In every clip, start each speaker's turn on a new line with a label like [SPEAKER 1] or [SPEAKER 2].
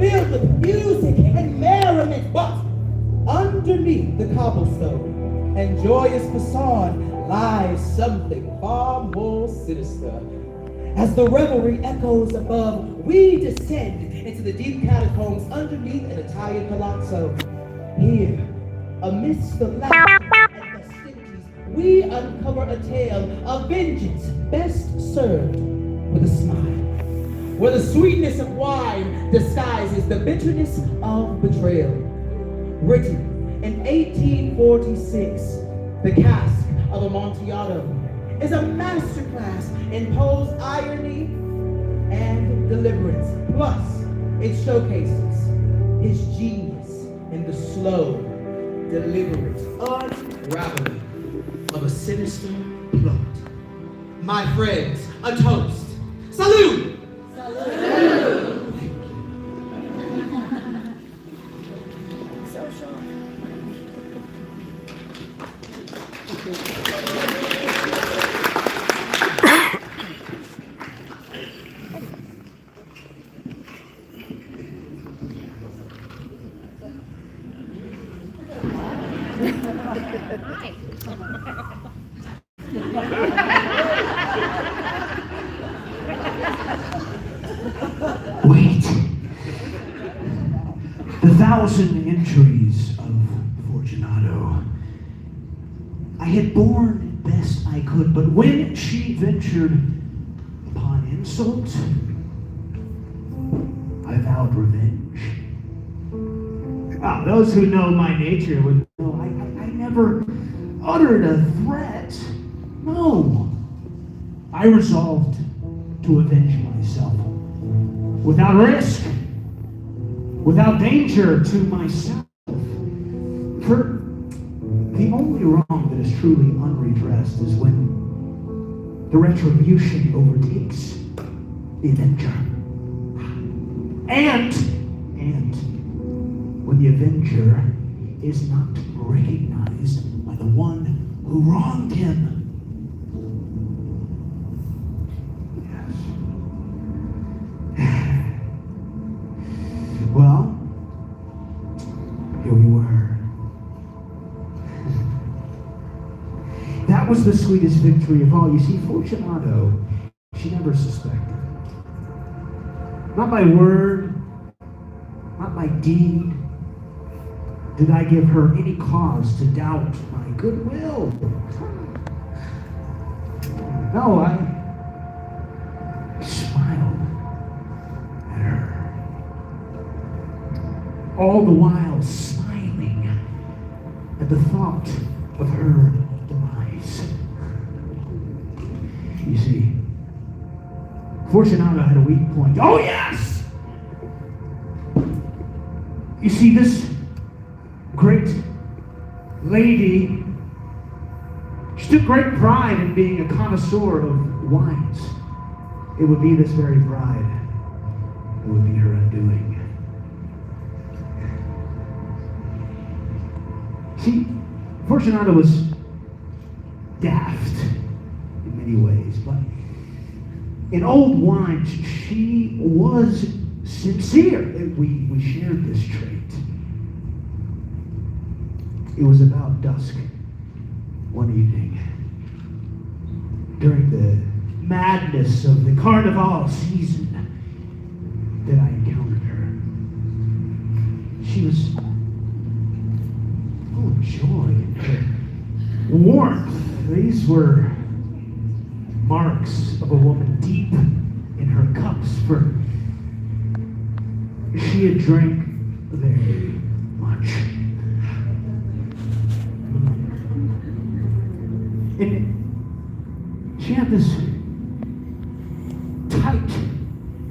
[SPEAKER 1] filled with music and merriment, but underneath the cobblestone and joyous facade lies something far more sinister. As the revelry echoes above, we descend into the deep catacombs underneath an Italian palazzo. Here, amidst the laughter and festivities, we uncover a tale of vengeance best served with a smile, where the sweetness of wine disguises the bitterness of betrayal. Written in 1846, The Cask of Amontillado is a masterclass in Poe's irony and deliverance. Plus, it showcases his genius in the slow, deliberate unraveling of a sinister plot. My friends, a toast. Salud! Salud!
[SPEAKER 2] Wait. The 1,000 entries of Fortunato. I had borne best I could, but when she ventured upon insult, I vowed revenge. Ah, those who know my nature would know I never uttered a threat. No. I resolved to avenge myself. Without risk, without danger to myself. For the only wrong that is truly unredressed is when the retribution overtakes the avenger. And when the avenger is not recognized by the one who wronged him. Well, here we were. That was the sweetest victory of all. You see, Fortunato, she never suspected. Not by word, not by deed, did I give her any cause to doubt my goodwill. No, I smiled at her. All the while smiling at the thought of her demise. You see, Fortunato had a weak point. Oh yes! You see, this great lady, she took great pride in being a connoisseur of wines. It would be this very pride that would be her undoing. See, Fortunato was daft in many ways, but in old wine, she was sincere. We shared this trait. It was about dusk one evening, during the madness of the Carnival season, that I encountered her. She was full of joy and warmth. These were marks of a woman deep in her cups, for she had drank very much. And she had this tight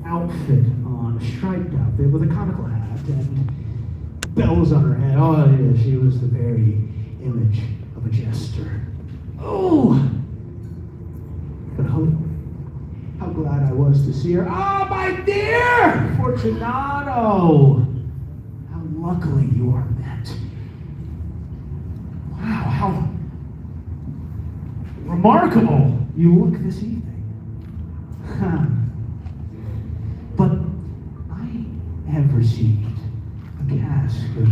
[SPEAKER 2] outfit on, a striped outfit with a conical hat and bells on her head. Oh, yeah, she was the very image of a jester. Oh! But how glad I was to see her. Ah, my dear Fortunato! How luckily you are met. Wow, how remarkable you look this evening. But I have received a cask of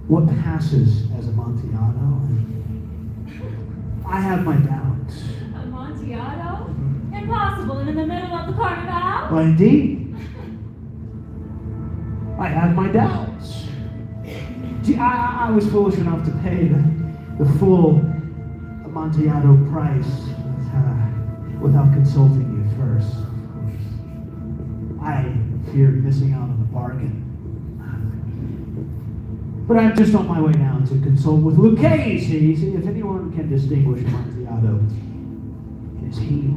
[SPEAKER 2] what passes as Amontillado. I have my doubts.
[SPEAKER 3] Amontillado? Impossible, and in the middle of the carnival?
[SPEAKER 2] Well, indeed. I have my doubts. Gee, I was foolish enough to pay the full Amontillado price without consulting you first. I feared missing out on the bargain. But I'm just on my way down to consult with Lucchese. See if anyone can distinguish Amontillado. It is he.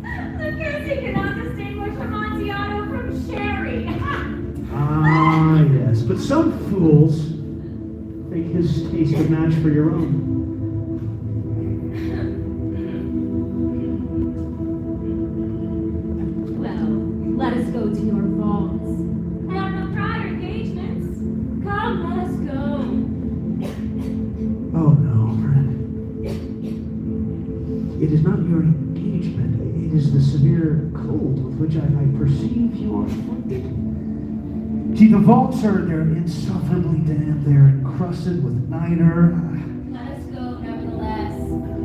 [SPEAKER 3] Lucchese cannot distinguish Amontillado from sherry.
[SPEAKER 2] Ah, yes. But some fools think his taste a match for your own.
[SPEAKER 3] Well, let us go to your vaults. I have no prior engagements. Come, let us go.
[SPEAKER 2] Oh, no, friend. It is not your engagement. It is the severe cold with which I perceive you are afflicted. See, the vaults they're insufferably damp. They're encrusted with niter.
[SPEAKER 3] Let us go, nevertheless.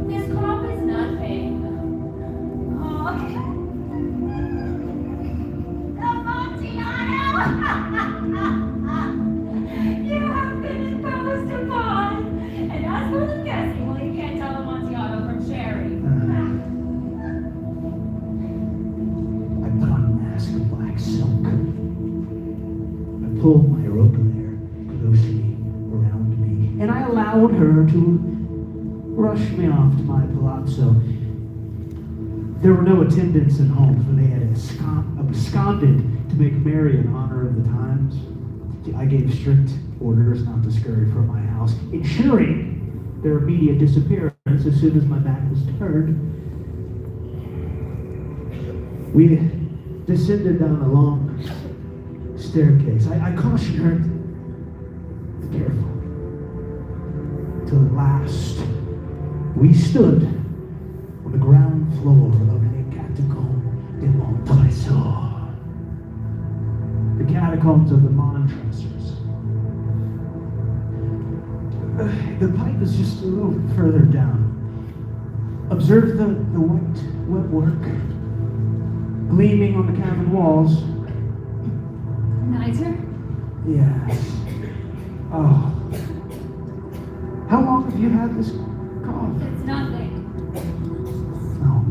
[SPEAKER 3] This cough is nothing. Oh. Amontillado! You have been imposed upon. And as for the guessing, well, you can't tell Amontillado from sherry.
[SPEAKER 2] I put on a mask of black silk. I pulled my rope there closely around me, and I allowed her to rush me off to my palazzo. There were no attendants at home, for they had absconded to make merry in honor of the times. I gave strict orders not to scurry from my house, ensuring their immediate disappearance as soon as my back was turned. We descended down a long staircase. I cautioned her, be careful. Till at last, we stood on the ground floor of the Catacombe de Montresor. The catacombs of the Montressors. The pipe is just a little further down. Observe the white wetwork gleaming on the cavern walls.
[SPEAKER 3] Nicer?
[SPEAKER 2] Yes. Oh. How long have you had this cough?
[SPEAKER 3] It's nothing.
[SPEAKER 2] No.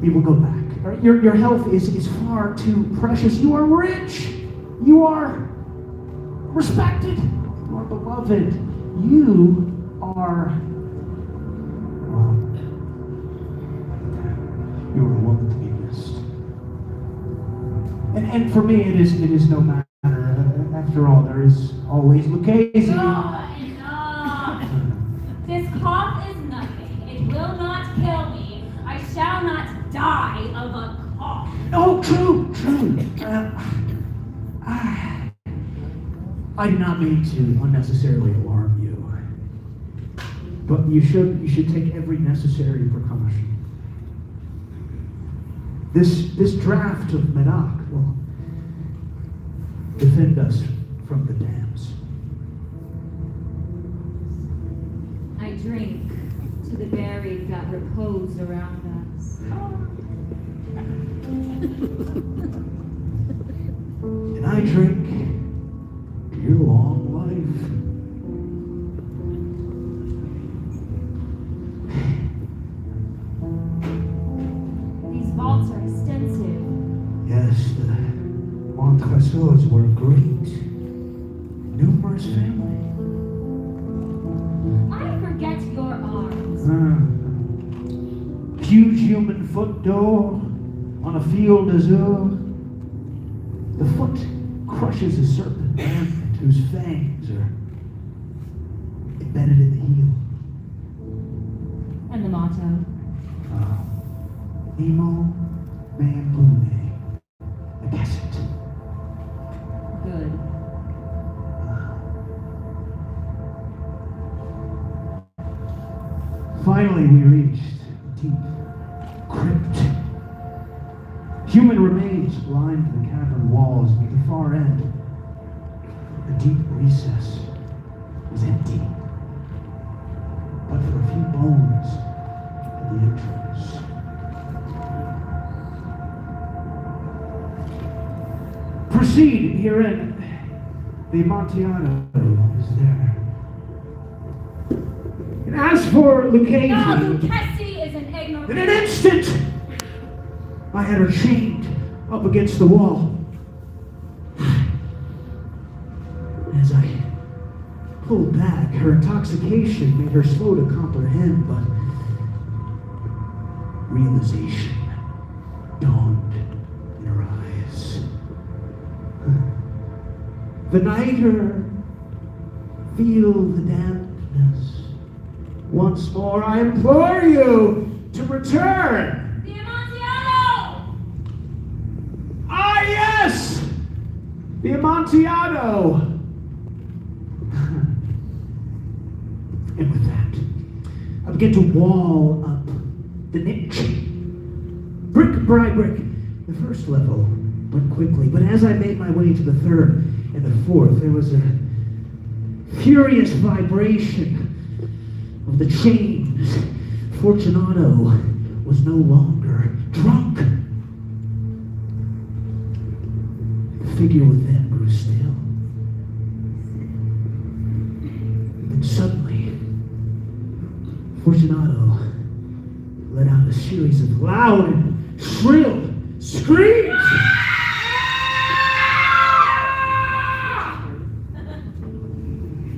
[SPEAKER 2] We will go back. All right, your health is far too precious. You are rich. You are respected. You are beloved. You are... Well, you are a woman to be missed. And for me, it is no matter. After all, there is always Lucchese.
[SPEAKER 3] Enough! This cough is nothing. It will not kill me. I shall not die of a cough.
[SPEAKER 2] Oh, true. I do not mean to unnecessarily alarm you, but you should take every necessary precaution. This draft of Medoc will defend us from the dams.
[SPEAKER 3] I drink to the buried that repose around us.
[SPEAKER 2] And I drink to your long life.
[SPEAKER 3] These vaults are extensive.
[SPEAKER 2] Yes, the Montresors were a great, numerous family.
[SPEAKER 3] I forget your arms.
[SPEAKER 2] Huge human foot d'or on a field azure. The foot crushes a serpent whose fangs are embedded in the heel.
[SPEAKER 3] And the motto?
[SPEAKER 2] Nemo Mambune. I guess it.
[SPEAKER 3] Good.
[SPEAKER 2] Finally, we reached a deep crypt. Human remains lined the cavern walls, but at the far end, a deep recess was empty, but for a few bones at the entrance. Proceed herein. The Amontillado is there. And as for Lucchese,
[SPEAKER 3] No, Lucchese is an ignorant.
[SPEAKER 2] in an instant, I had her chained up against the wall. As I pulled back, her intoxication made her slow to comprehend, but realization dawned in her eyes. The nighter, feel the dampness. Once more, I implore you to return.
[SPEAKER 3] The Amontillado!
[SPEAKER 2] Ah, yes! The Amontillado! And with that, I began to wall up the niche. Brick by brick. The first level went quickly, but as I made my way to the third and the fourth, there was a furious vibration of the chains. Fortunato was no longer drunk. The figure within grew still. Then suddenly, Fortunato let out a series of loud and shrill screams.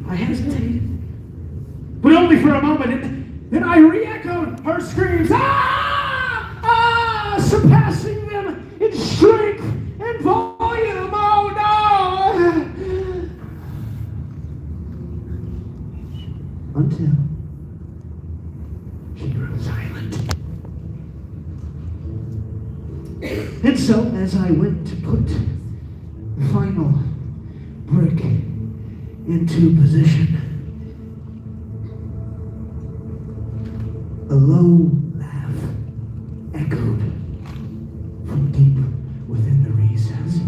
[SPEAKER 2] I hesitated, but only for a moment, and then I re-echoed her screams, surpassing them in strength and volume. Oh no! Until she grew silent. And so, as I went to put the final brick into position, a low laugh echoed from deep within the recess.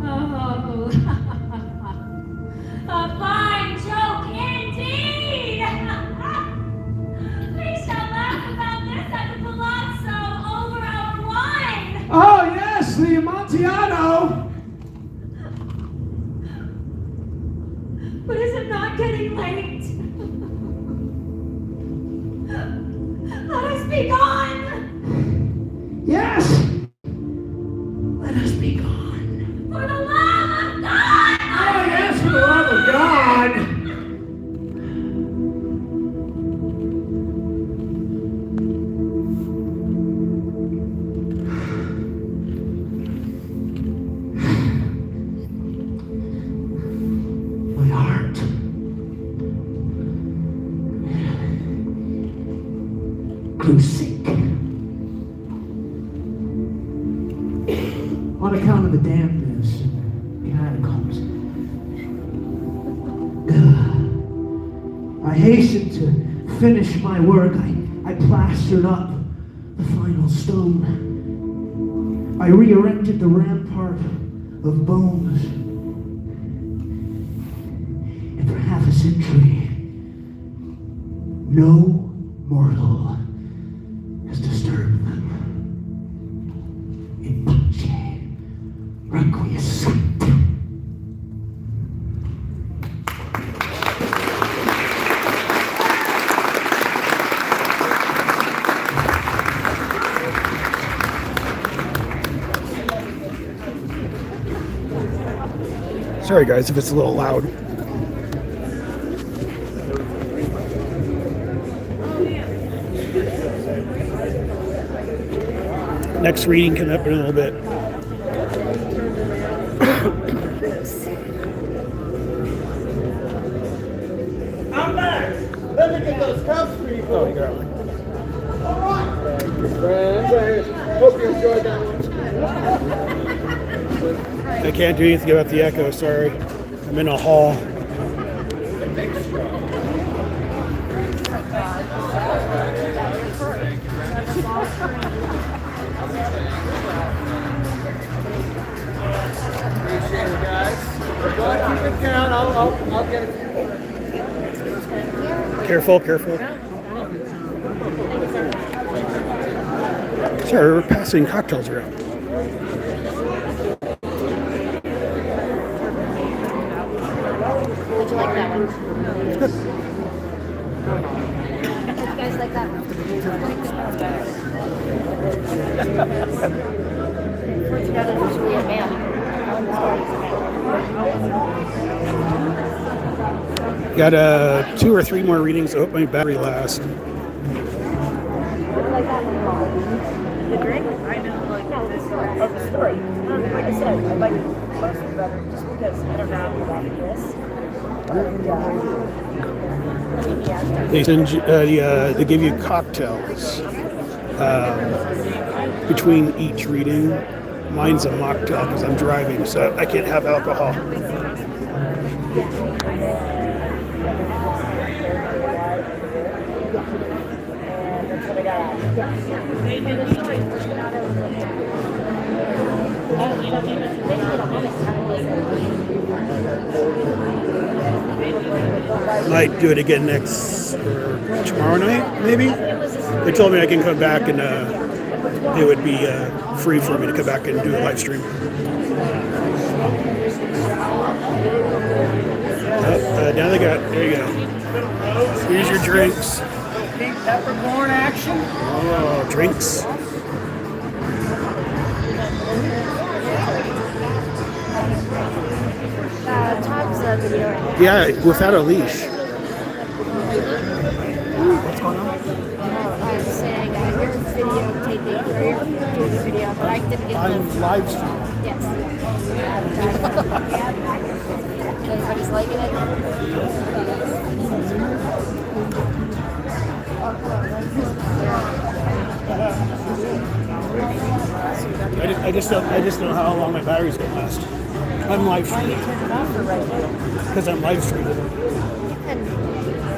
[SPEAKER 3] Oh, a fine joke indeed! We shall laugh about this at the palazzo over our wine!
[SPEAKER 2] Oh yes, the Amontillado!
[SPEAKER 3] But is it not getting late? Let us be gone!
[SPEAKER 2] Yes! Let us be gone.
[SPEAKER 3] For the love of God!
[SPEAKER 2] Oh yes, for the love of God! My heart grew sick on account of the dampness in the catacombs. I hastened to finish my work. I plastered up the final stone. I re-erected the rampart of bones. And for half a century, no mortal has disturbed them. In pace requiescat.
[SPEAKER 4] Sorry guys if it's a little loud. Next reading coming up in a little bit.
[SPEAKER 1] I'm back. Let me get those cups for you.
[SPEAKER 4] Oh, you got one.
[SPEAKER 1] All right. Hope you enjoyed that one.
[SPEAKER 4] I can't do anything about the echo, sorry. I'm in a hall.
[SPEAKER 1] I'll get it.
[SPEAKER 4] Careful, careful. Sorry, we're passing cocktails around.
[SPEAKER 5] Would you like that one? You guys like that one? We're together, usually a man.
[SPEAKER 4] Got 2 or 3 more readings. I hope my battery lasts.
[SPEAKER 5] Like that one. The drink? I know, like this story. Oh, the story. Like I said, I like most better just because I don't know about this.
[SPEAKER 4] They send you, they give you cocktails between each reading. Mine's a mocktail because I'm driving, so I can't have alcohol. Might do it again next or tomorrow night, maybe. They told me I can come back and it would be free for me to come back and do a live stream. Now they got, there you go. Here's your drinks.
[SPEAKER 1] Pink peppercorn action.
[SPEAKER 4] Oh, drinks.
[SPEAKER 5] Tom's video.
[SPEAKER 4] Yeah, without a leash.
[SPEAKER 5] What's going on? No, I'm saying you're videotaping, or you're doing the video, but I didn't get the...
[SPEAKER 4] I'm live streaming.
[SPEAKER 5] Yes. Everybody's liking it?
[SPEAKER 4] I just don't know how long my battery's gonna last. I'm live streaming. Because I'm live streaming.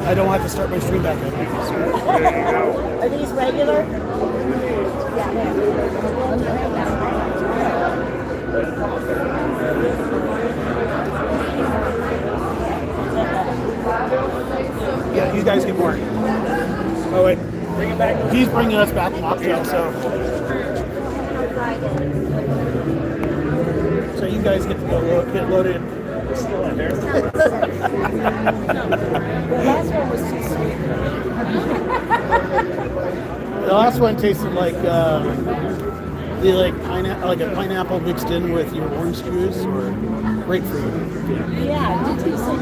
[SPEAKER 4] I don't have to start my stream back up.
[SPEAKER 5] Are these regular?
[SPEAKER 4] Yeah, you guys get more. Oh wait, bring it back. He's bringing us back mocktail, so you guys get to go get loaded.
[SPEAKER 5] The last one was too sweet.
[SPEAKER 4] The last one tasted like like a pineapple mixed in with your orange juice or grapefruit.
[SPEAKER 5] Yeah, it did taste like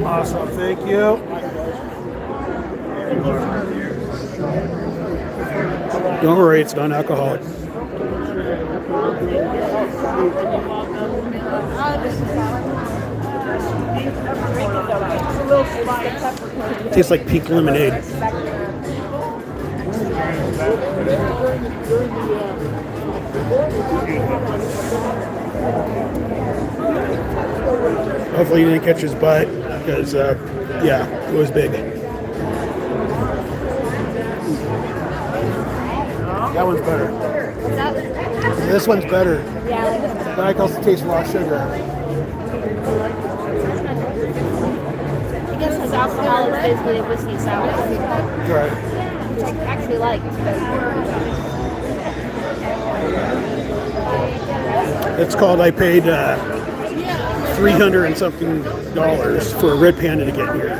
[SPEAKER 4] Awesome, thank you. Don't worry, it's non-alcoholic. Tastes like pink lemonade. Hopefully you didn't catch his butt, because, yeah, it was big. That one's better. This one's better. That also tastes a lot of sugar.
[SPEAKER 5] I guess his alcohol is basically a whiskey sour.
[SPEAKER 4] Right.
[SPEAKER 5] Which I actually like.
[SPEAKER 4] It's called, I paid $300 and something for a red panda to get here.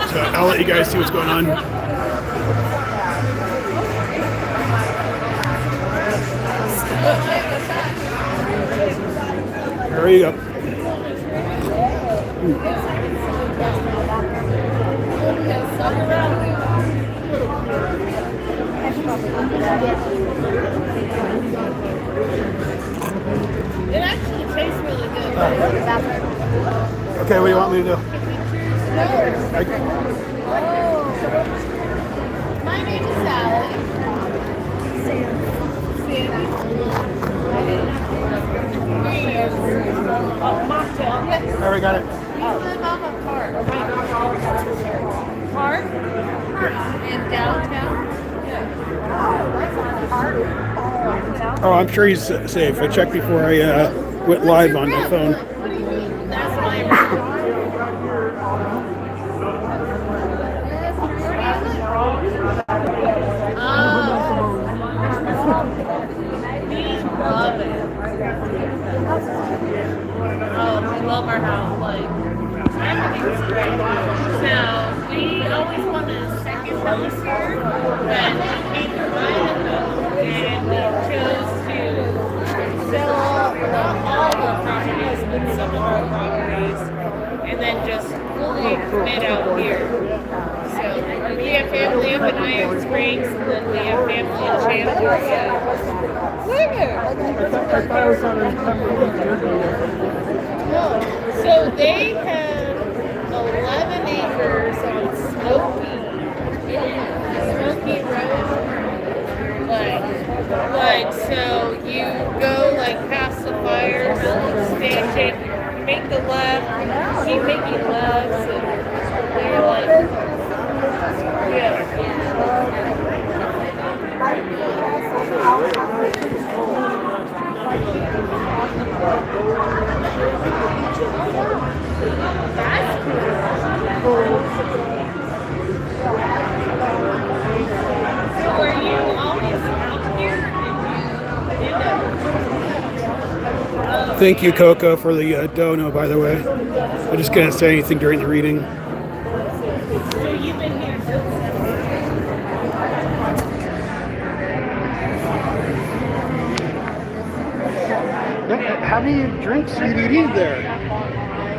[SPEAKER 4] So I'll let you guys see what's going on. There you go.
[SPEAKER 3] It actually tastes really good.
[SPEAKER 4] Okay, what do you want me to do?
[SPEAKER 3] My name is Sally. Sandy.
[SPEAKER 5] mocktail. Yes.
[SPEAKER 4] There, we got it.
[SPEAKER 5] We live on a park. Park? In downtown?
[SPEAKER 4] Oh, I'm sure he's safe. I checked before I went live on my phone.
[SPEAKER 5] That's my love it. Oh, we love our house. Like, everything's great. So, we always wanted a second house here, but we came to buy the home, and we chose to sell not all the properties, but some of our properties, and then just fully commit out here. So, we have family up in Iron Springs, and then we have family in Chandler. Where? No. So they have 11 acres on Smoky Road. Like, so you go like past the fire station, make the left, keep making lefts, and you're like, yeah. That's cool. So were you always out here?
[SPEAKER 4] Thank you, Coco, for the dono, by the way. I just couldn't say anything during the reading.
[SPEAKER 5] So you've been here since.
[SPEAKER 4] How many drinks do you need there?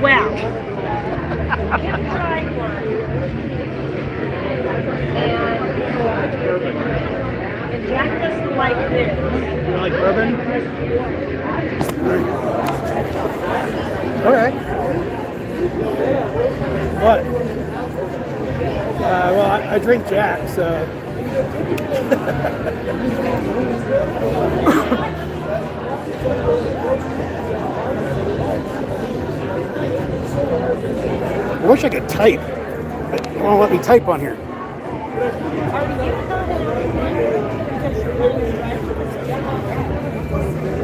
[SPEAKER 5] Well, you tried one. And Jack doesn't like this.
[SPEAKER 4] You like bourbon? Okay. What? Well, I drink Jack, so. I wish I could type. It won't let me type on here.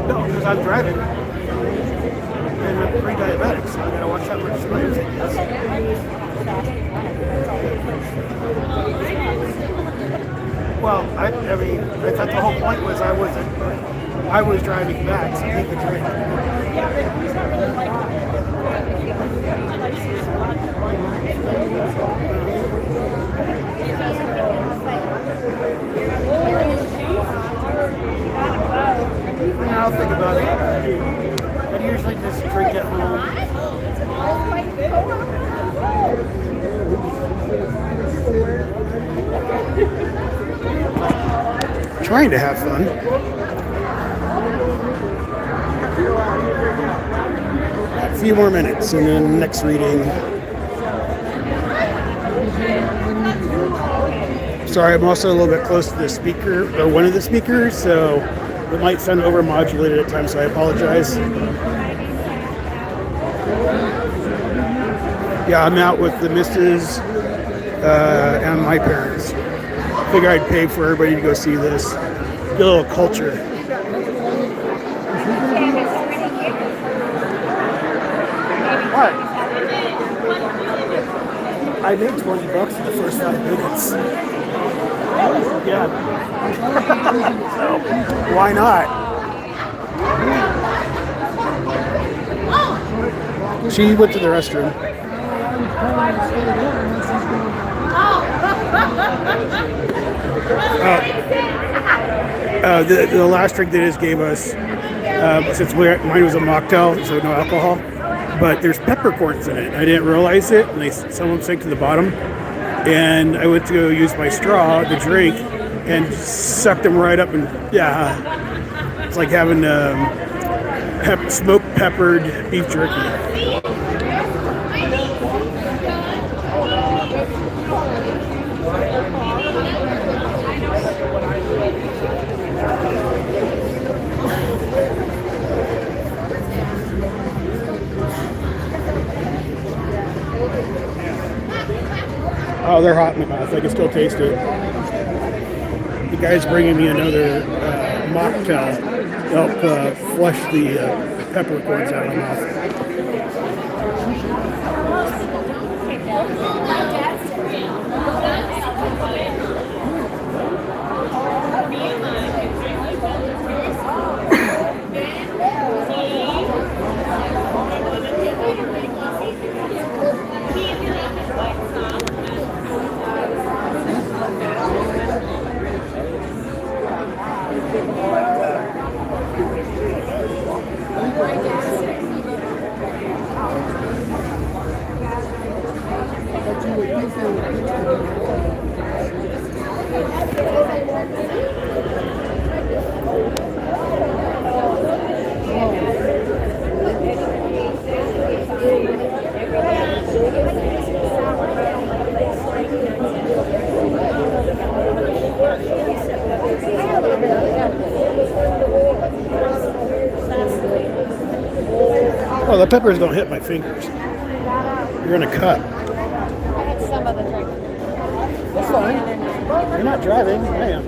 [SPEAKER 4] No, because I'm driving. And I'm pre-diabetic, so I gotta watch out for screens. Well, I mean, I thought the whole point was I was driving back, so he could drink. I'll think about it. I usually just drink at home. Trying to have fun. A few more minutes and then next reading. Sorry, I'm also a little bit close to the speaker, or one of the speakers, so it might sound overmodulated at times, so I apologize. Yeah, I'm out with the missus and my parents. Figure I'd pay for everybody to go see this. Get a little culture. What? I made $20 in the first 5 minutes. Yeah. So, why not? She went to the restroom. The last drink they just gave us, since mine was a mocktail, so no alcohol, but there's peppercorns in it. I didn't realize it, and someone sank to the bottom, and I went to go use my straw to drink, and sucked them right up, and yeah, it's like having smoked peppered beef jerky. Oh, they're hot in my mouth. I can still taste it. The guy's bringing me another mocktail to help flush the peppercorns out of my mouth. Oh, the peppers don't hit my fingers. You're gonna cut.
[SPEAKER 6] I had some of the drink.
[SPEAKER 4] That's fine. You're not driving. I am.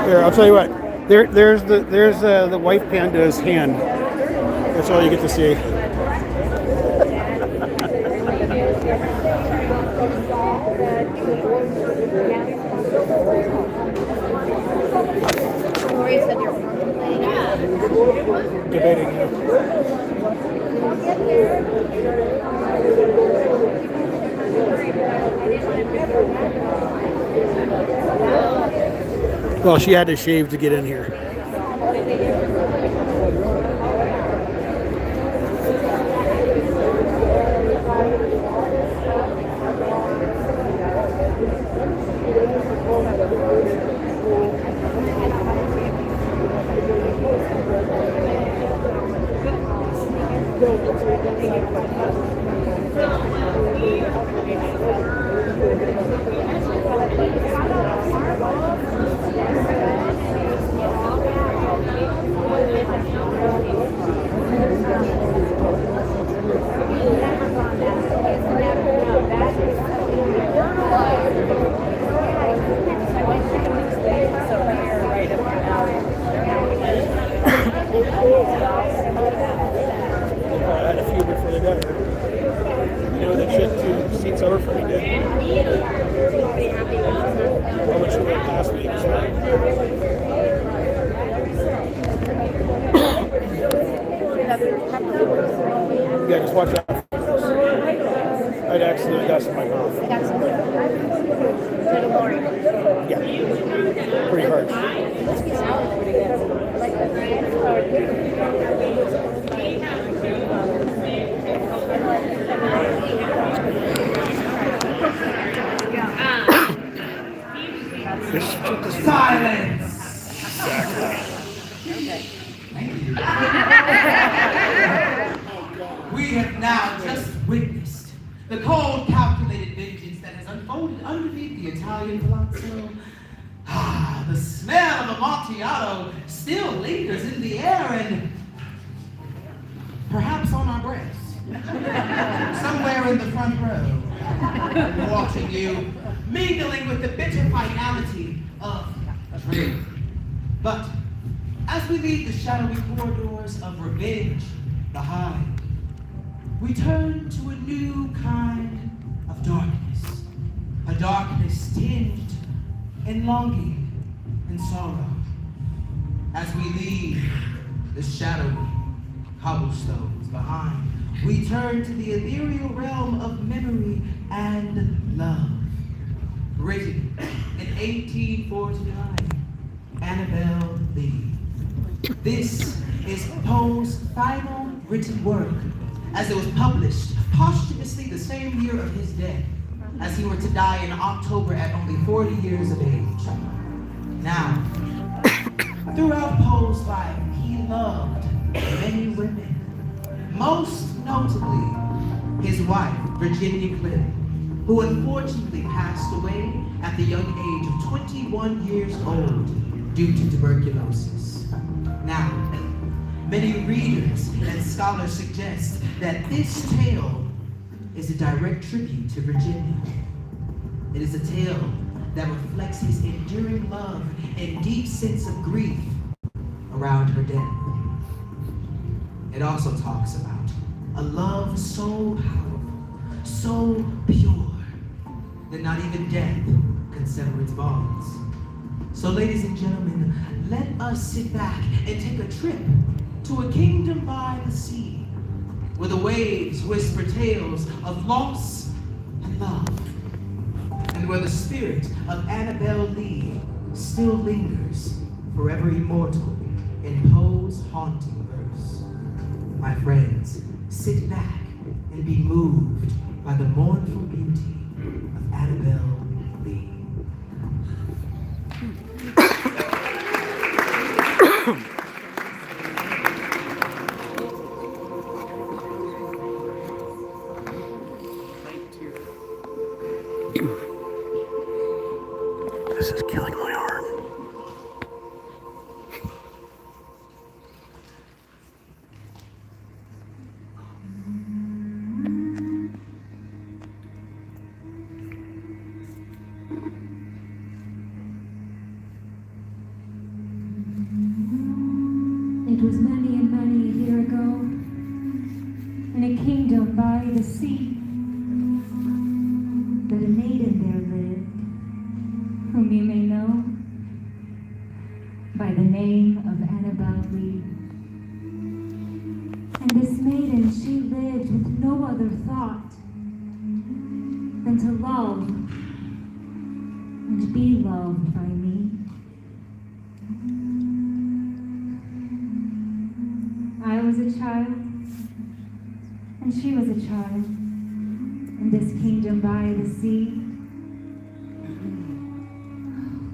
[SPEAKER 4] Here, I'll tell you what. There's the white panda's hand. That's all you get to see.
[SPEAKER 6] Lori said you're
[SPEAKER 4] Debating you. Well, she had to shave to get in here. I had a few before they got here. You know that shit 2 seats over for me, did. How much you went last week? Yeah, just watch out. I'd accidentally got some in my mouth. Yeah. Pretty hard.
[SPEAKER 1] Silence! We have now just witnessed the cold, calculated vengeance that has unfolded underneath the Italian palazzo. Ah, the smell of Amontillado still lingers in the air and perhaps on our breaths. Somewhere in the front row, watching you, mingling with the bitter finality of drink. But as we leave the shadowy corridors of revenge behind, we turn to a new kind of darkness. A darkness tinged in longing and sorrow. As we leave the shadowy cobblestones behind, we turn to the ethereal realm of memory and love. Written in 1849, Annabelle Lee. This is Poe's final written work, as it was published posthumously the same year of his death, as he were to die in October at only 40 years of age. Now, throughout Poe's life, he loved many women, most notably his wife, Virginia Cliff, who unfortunately passed away at the young age of 21 years old due to tuberculosis. Now, many readers and scholars suggest that this tale is a direct tribute to Virginia. It is a tale that reflects his enduring love and deep sense of grief around her death. It also talks about a love so powerful, so pure, that not even death can sever its bonds. So ladies and gentlemen, let us sit back and take a trip to a kingdom by the sea, where the waves whisper tales of loss and love, and where the spirit of Annabel Lee still lingers, forever immortal in Poe's haunting verse. My friends, sit back and be moved by the mournful beauty of Annabel Lee.
[SPEAKER 4] This is killing my arm.
[SPEAKER 3] It was many and many a year ago, in a kingdom by the sea, that a maiden there lived, whom you may know by the name of Annabel Lee. And this maiden, she lived with no other thought than to love and be loved by me. I was a child, and she was a child, in this kingdom by the sea.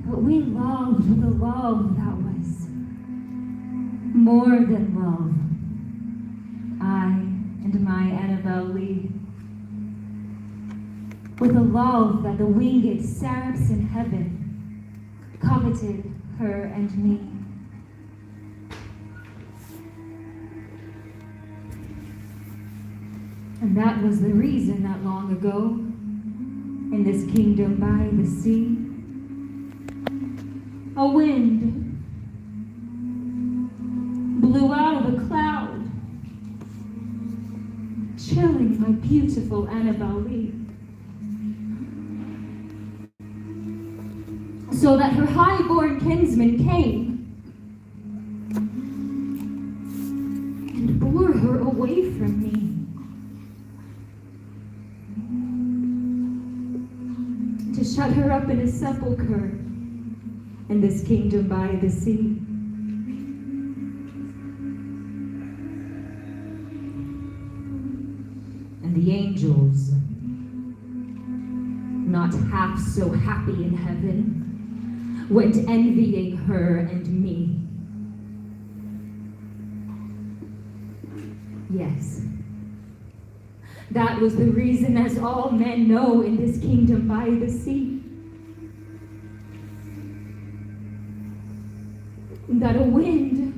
[SPEAKER 3] But we loved with a love that was more than love. I and my Annabel Lee. With a love that the winged seraphs in heaven coveted her and me. And that was the reason that long ago, in this kingdom by the sea, a wind blew out of a cloud, chilling my beautiful Annabel Lee, so that her high-born kinsman came and bore her away from me. To shut her up in a sepulchre in this kingdom by the sea. And the angels, not half so happy in heaven, went envying her and me. Yes. That was the reason, as all men know in this kingdom by the sea, that a wind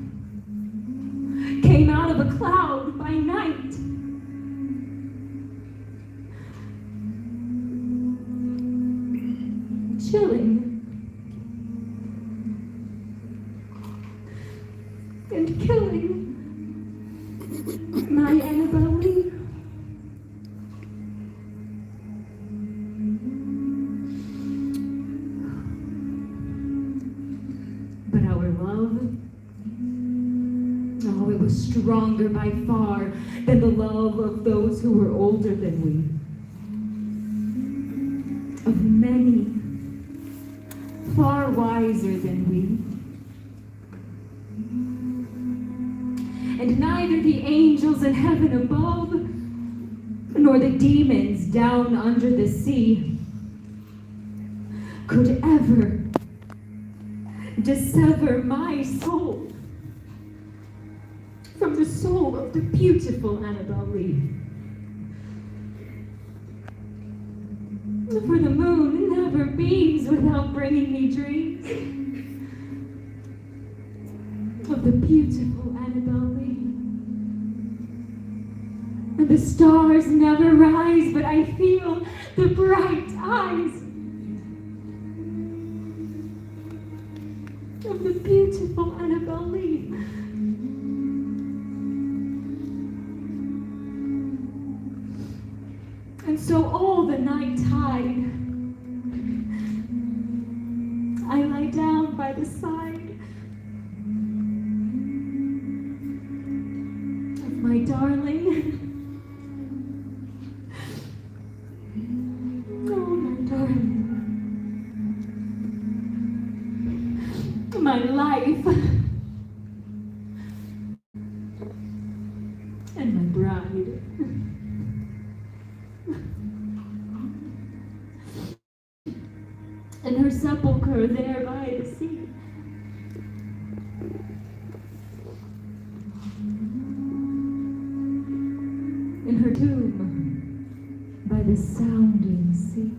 [SPEAKER 3] came out of a cloud by night, chilling and killing my Annabel Lee. Stronger by far than the love of those who were older than we, of many far wiser than we. And neither the angels in heaven above nor the demons down under the sea could ever dissever my soul from the soul of the beautiful Annabel Lee. For the moon never beams without bringing me dreams of the beautiful Annabel Lee. And the stars never rise, but I feel the bright eyes of the beautiful Annabelle Lee. And so all the night tide, I lie down by the side of my darling. Oh, my darling. My life. And my bride. And her sepulchre there by the sea. In her tomb by the sounding sea.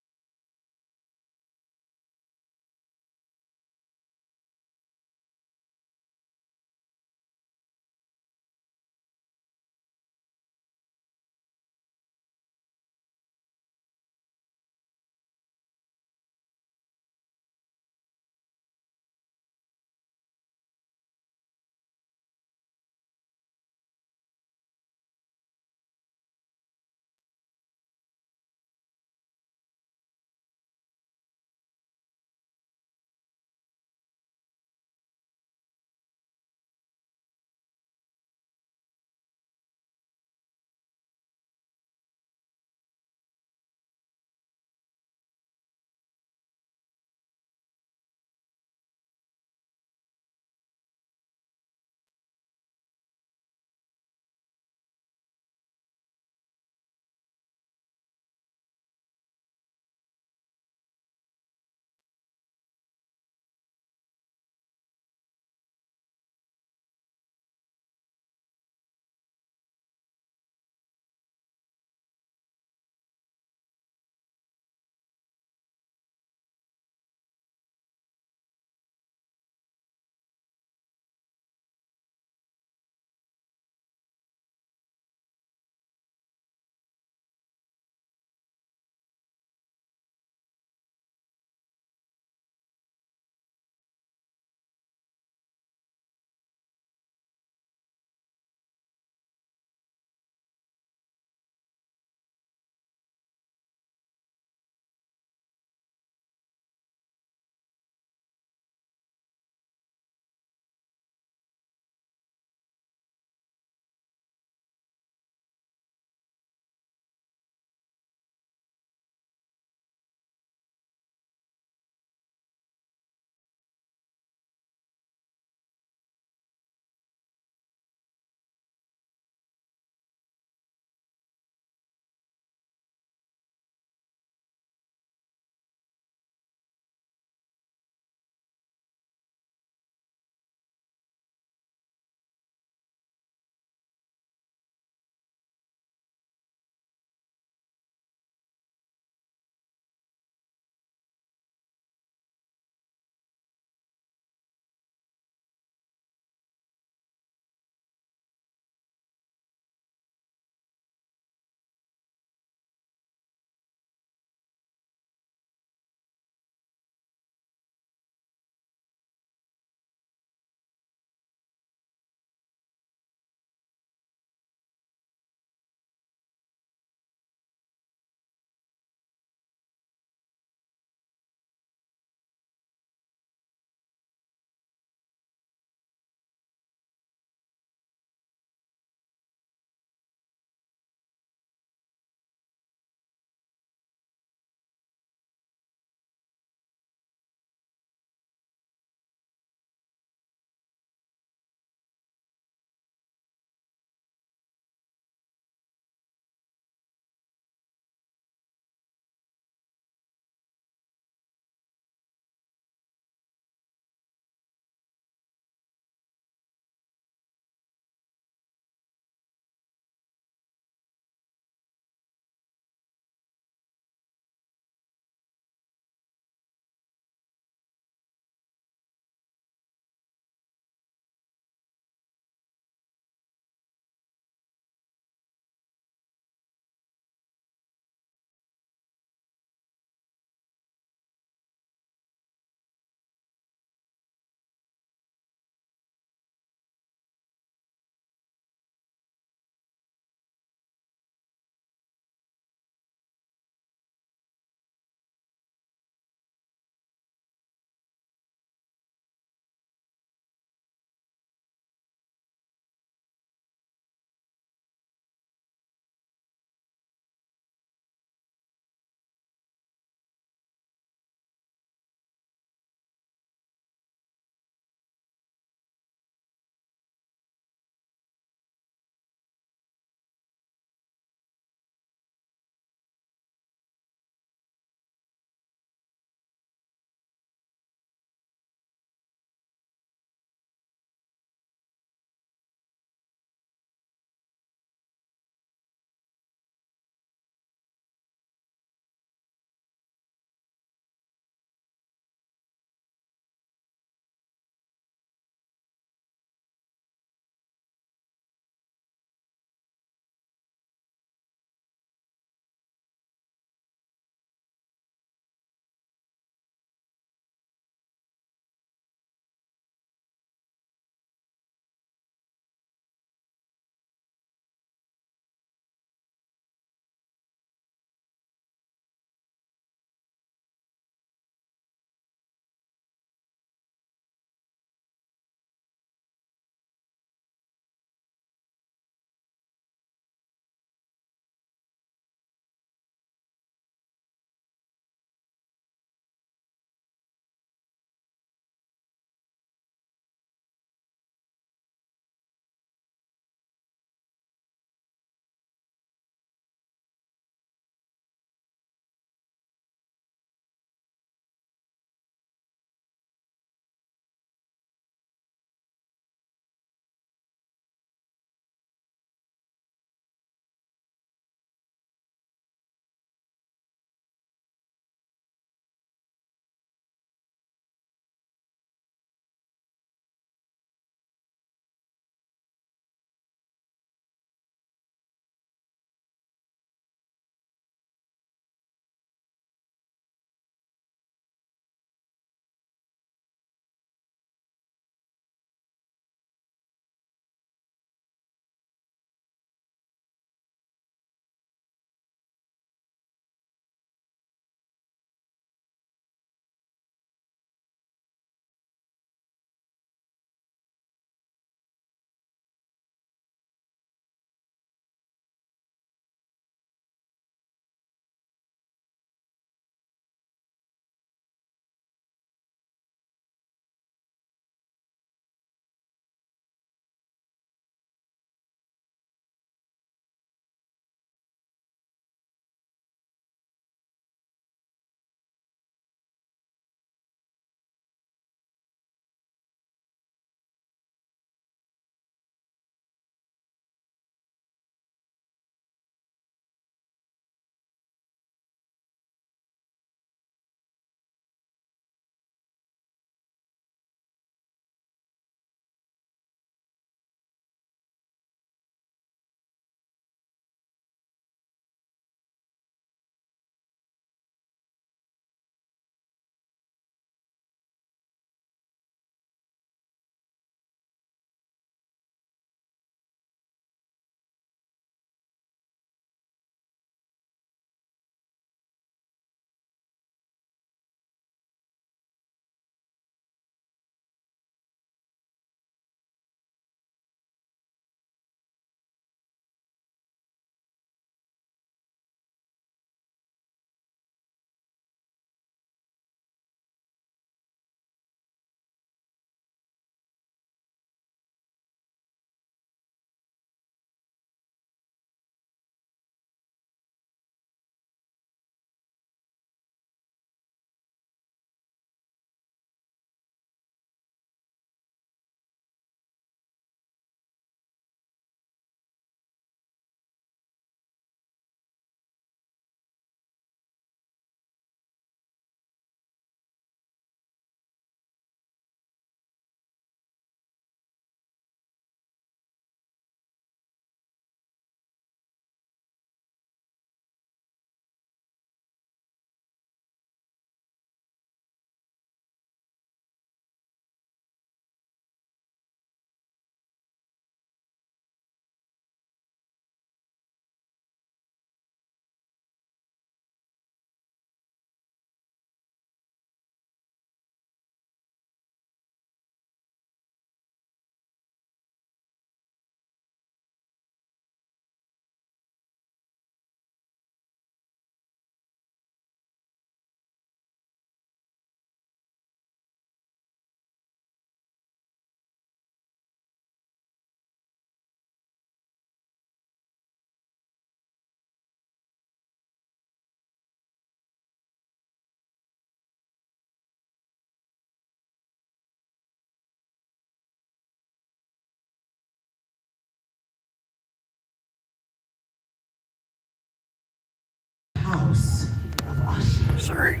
[SPEAKER 4] Sorry.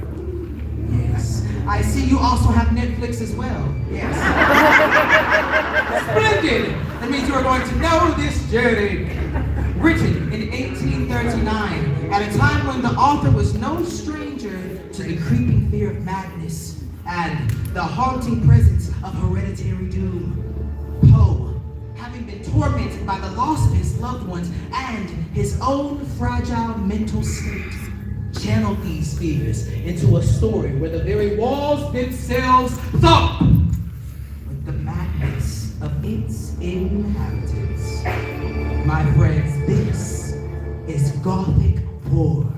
[SPEAKER 1] Yes. I see you also have Netflix as well. Yes. Splendid! That means you are going to know this journey. Written in 1839, at a time when the author was no stranger to the creeping fear of madness and the haunting presence of hereditary doom. Poe, having been tormented by the loss of his loved ones and his own fragile mental state, channeled these fears into a story where the very walls themselves thump with the madness of its inhabitants. My friends, this is Gothic horror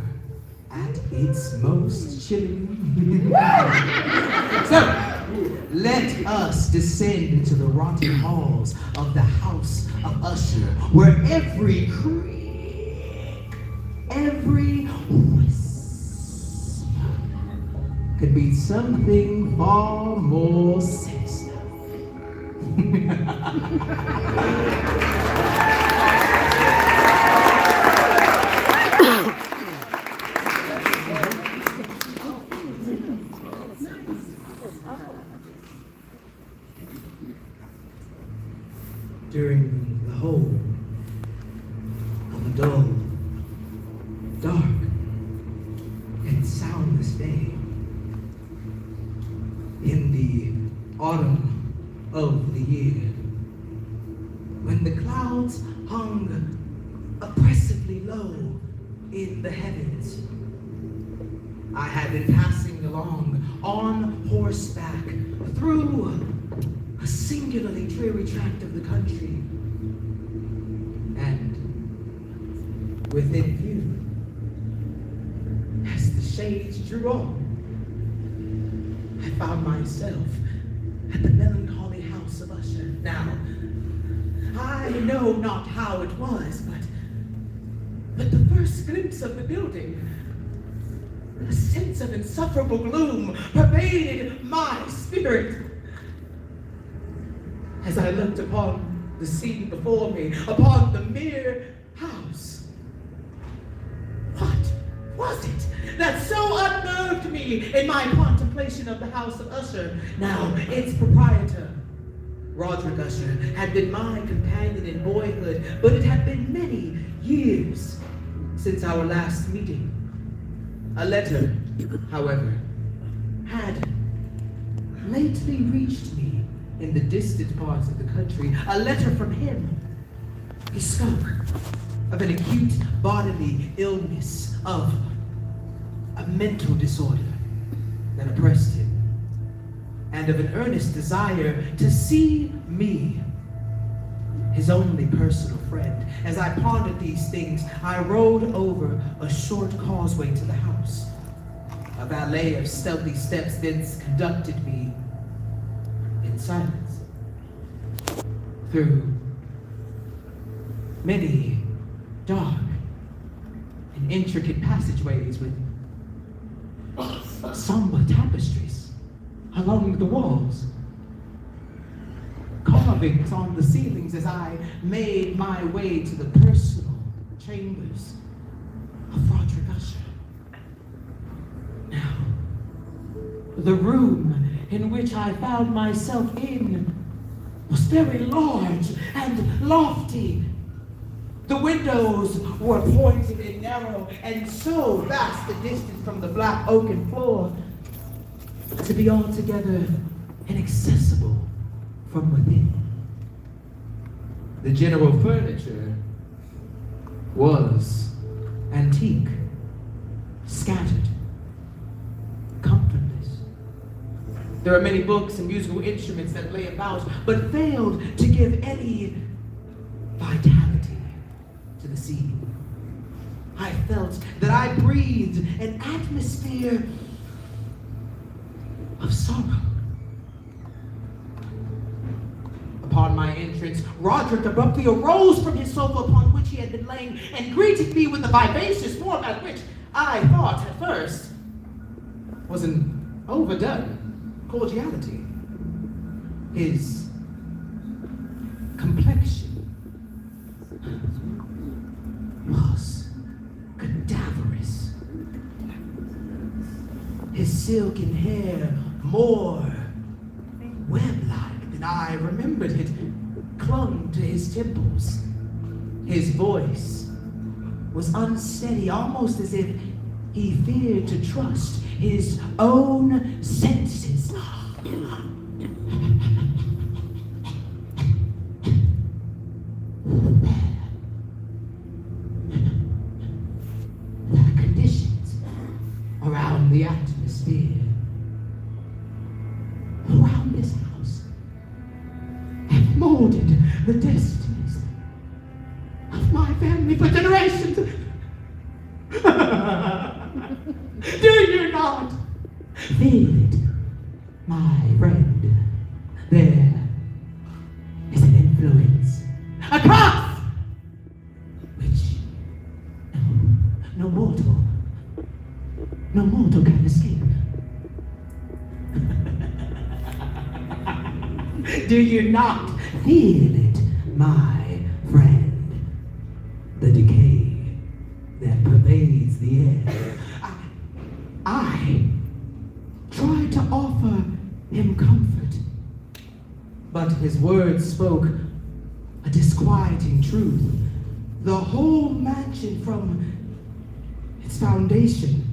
[SPEAKER 1] at its most chilling. So, let us descend into the rotting halls of the House of Usher, where every creak, every whisper could be something far more sinister. During the whole of a dull, dark, and soundless day, in the autumn of the year, when the clouds hung oppressively low in the heavens, I had been passing along on horseback through a singularly dreary tract of the country, and within view, as the shades drew on, I found myself at the melancholy House of Usher. Now, I know not how it was, but the first glimpse of the building, a sense of insufferable gloom pervaded my spirit. As I looked upon the scene before me, upon the mere house, what was it that so unnerved me in my contemplation of the House of Usher? Now, its proprietor, Roderick Usher, had been my companion in boyhood, but it had been many years since our last meeting. A letter, however, had lately reached me in the distant parts of the country. A letter from him. He spoke of an acute bodily illness, of a mental disorder that oppressed him, and of an earnest desire to see me, his only personal friend. As I pondered these things, I rode over a short causeway to the house. A valet of stealthy steps thence conducted me in silence through many dark and intricate passageways with somber tapestries along the walls, carvings on the ceilings, as I made my way to the personal chambers of Roderick Usher. Now, the room in which I found myself in was very large and lofty. The windows were pointed and narrow, and so vast a distance from the black oaken floor to be altogether inaccessible from within. The general furniture was antique, scattered, comfortless. There are many books and musical instruments that lay about, but failed to give any vitality to the scene. I felt that I breathed an atmosphere of sorrow. Upon my entrance, Roderick abruptly arose from his sofa upon which he had been laying and greeted me with the vivacious form at which I thought at first was an overdone cordiality. His complexion was cadaverous. his silken hair more web-like than I remembered it, clung to his temples. His voice was unsteady, almost as if he feared to trust his own senses. The conditions around the atmosphere, around this house, have molded the destinies of my family for generations. Do you not feel it, my friend? There is an influence, a curse, which no mortal can escape. Do you not feel it, my friend? The decay that pervades the air. I tried to offer him comfort, but his words spoke a disquieting truth. The whole mansion, from its foundation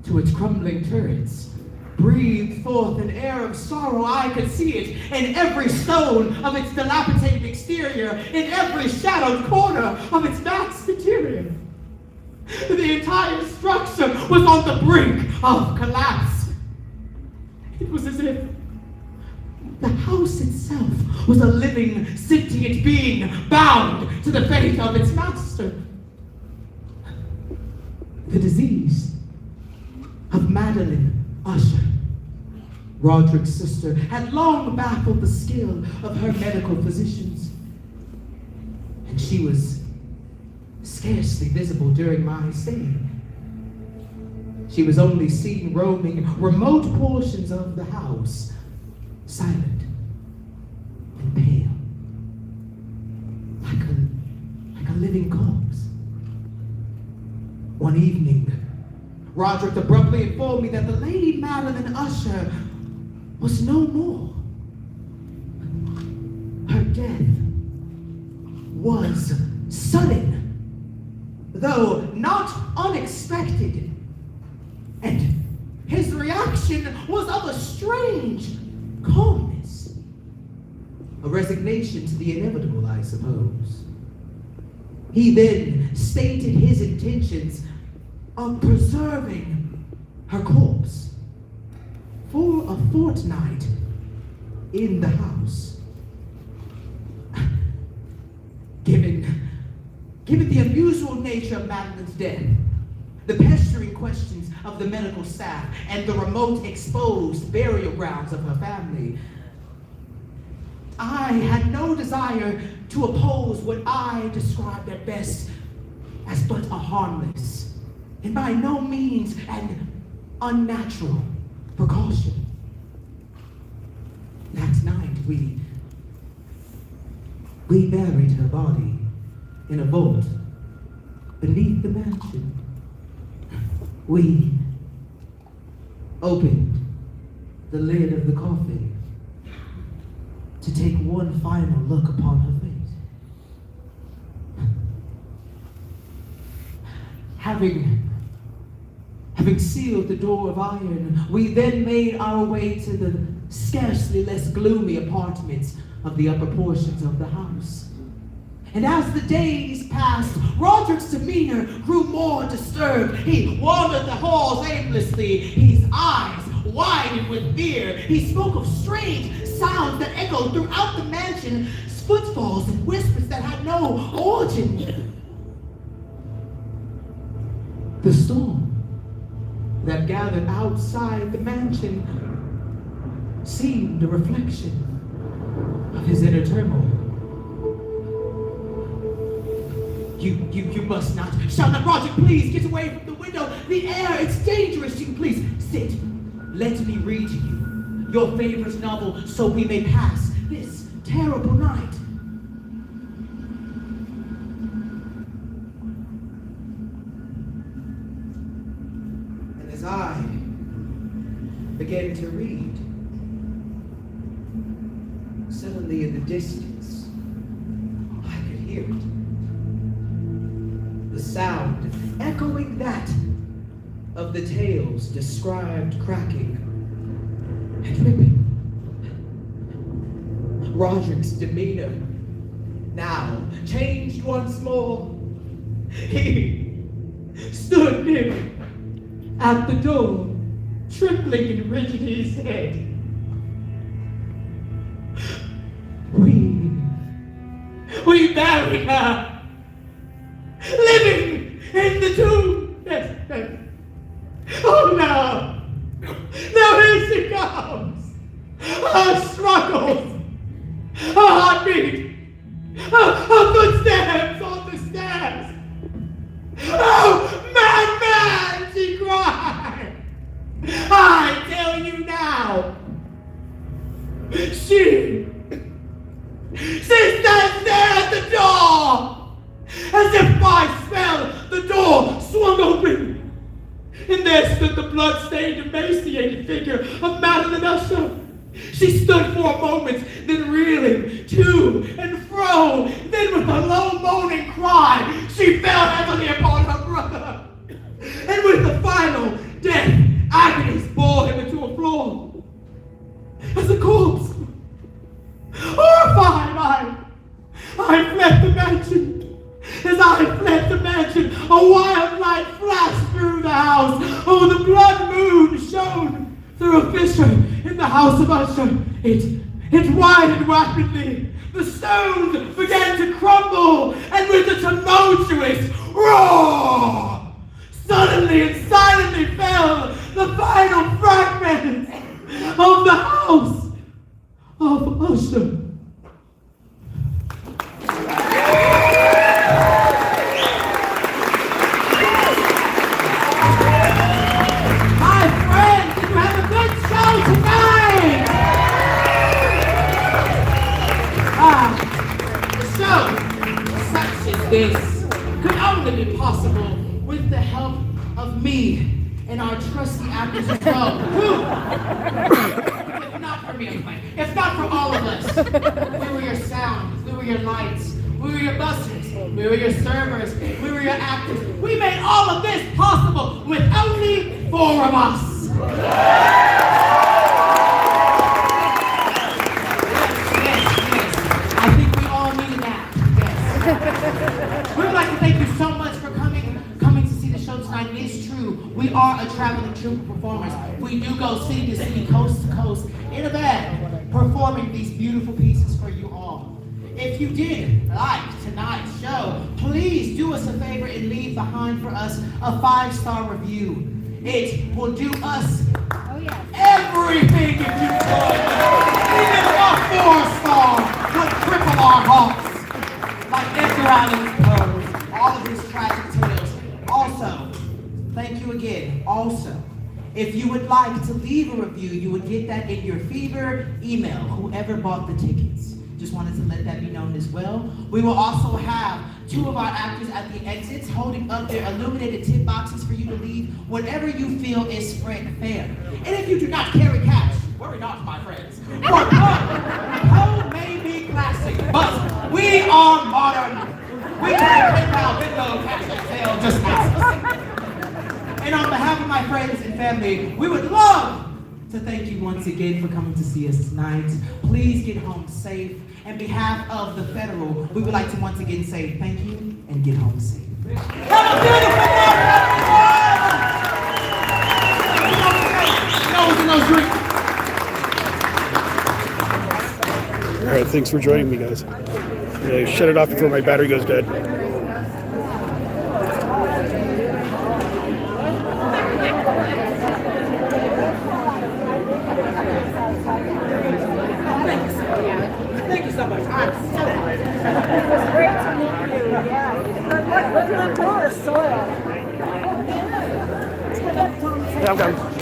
[SPEAKER 1] to its crumbling turrets, breathed forth an air of sorrow. I could see it in every stone of its dilapidated exterior, in every shadowed corner of its vast interior. The entire structure was on the brink of collapse. It was as if the house itself was a living, sentient being bound to the fate of its master. The disease of Madeline Usher, Roderick's sister, had long baffled the skill of her medical physicians, and she was scarcely visible during my stay. She was only seen roaming remote portions of the house, silent and pale, like a living corpse. One evening, Roderick abruptly informed me that the Lady Madeline Usher was no more. Her death was sudden, though not unexpected, and his reaction was of a strange calmness, a resignation to the inevitable, I suppose. He then stated his intentions of preserving her corpse for a fortnight in the house. Given the unusual nature of Madeline's death, the pestering questions of the medical staff, and the remote exposed burial grounds of her family, I had no desire to oppose what I described at best as but a harmless and by no means an unnatural precaution. That night we buried her body in a vault beneath the mansion. We opened the lid of the coffin to take one final look upon her face. Having sealed the door of iron, we then made our way to the scarcely less gloomy apartments of the upper portions of the house. And as the days passed, Roderick's demeanor grew more disturbed. He wandered the halls aimlessly, his eyes widened with fear. He spoke of strange sounds that echoed throughout the mansion, footfalls and whispers that had no origin. The storm that gathered outside the mansion seemed a reflection of his inner turmoil. You must not. Shout out, Roderick, please get away from the window. The air, it's dangerous. You please sit. Let me read to you your favorite novel so we may pass this terrible night. And as I began to read. Suddenly in the distance, I could hear it. The sound echoing that of the tales described cracking and ripping. Roderick's demeanor now changed once more. He stood near me at the door, trembling and raising his head. We buried her, living in the tomb. Oh no! Now here she comes! Her struggles! Her heartbeat! Her footsteps on the stairs! Oh, madman! She cried! I tell you now! She stands there at the door! As if by spell, the door swung open! And there stood the blood-stained, emaciated figure of Madeline Usher. She stood for a moment, then reeling to and fro. Then with a low moaning cry, she fell heavily upon her brother. And with the final death agonies bore him into a floor. As a corpse, horrified, I fled the mansion. As I fled the mansion, a wild light flashed through the house. Oh, the blood moon shone through a fissure in the house of Usher. It widened rapidly. The stones began to crumble, and with a tumultuous roar, suddenly and silently fell the final fragments of the house of Usher. This could only be possible with the help of me and our trusty actors as well. Who, if not for me, if not for all of us, we were your sound, we were your lights, we were your buses, we were your servers, we were your actors. We made all of this possible with only 4 of us. Yes. I think we all needed that. Yes. We would like to thank you so much for coming to see the show tonight. It is true, we are a traveling troupe of performers. We do go city to city, coast to coast, in a van, performing these beautiful pieces for you all. If you did like tonight's show, please do us a favor and leave behind for us a 5-star review. It will do us everything if you could. Even a 4-star would cripple our hearts. Like Edgar Allan's prose, all of his tragic tales. Also, thank you again. Also, if you would like to leave a review, you would get that in your fever email, whoever bought the tickets. Just wanted to let that be known as well. We will also have 2 of our actors at the exits holding up their illuminated tip boxes for you to leave whatever you feel is fair. And if you do not carry cash, worry not, my friends. For home may be classic, but we are modern. We can PayPal, Venmo, cash and sale, just ask us. And on behalf of my friends and family, we would love to thank you once again for coming to see us tonight. Please get home safe. On behalf of the Federal, we would like to once again say thank you and get home safe. Have a beautiful
[SPEAKER 4] All right, thanks for joining me, guys. Shut it off before my battery goes dead.
[SPEAKER 1] Thank you so much.
[SPEAKER 6] It was great to meet you. Yeah. Look at that soil.
[SPEAKER 4] Yeah, I'm coming.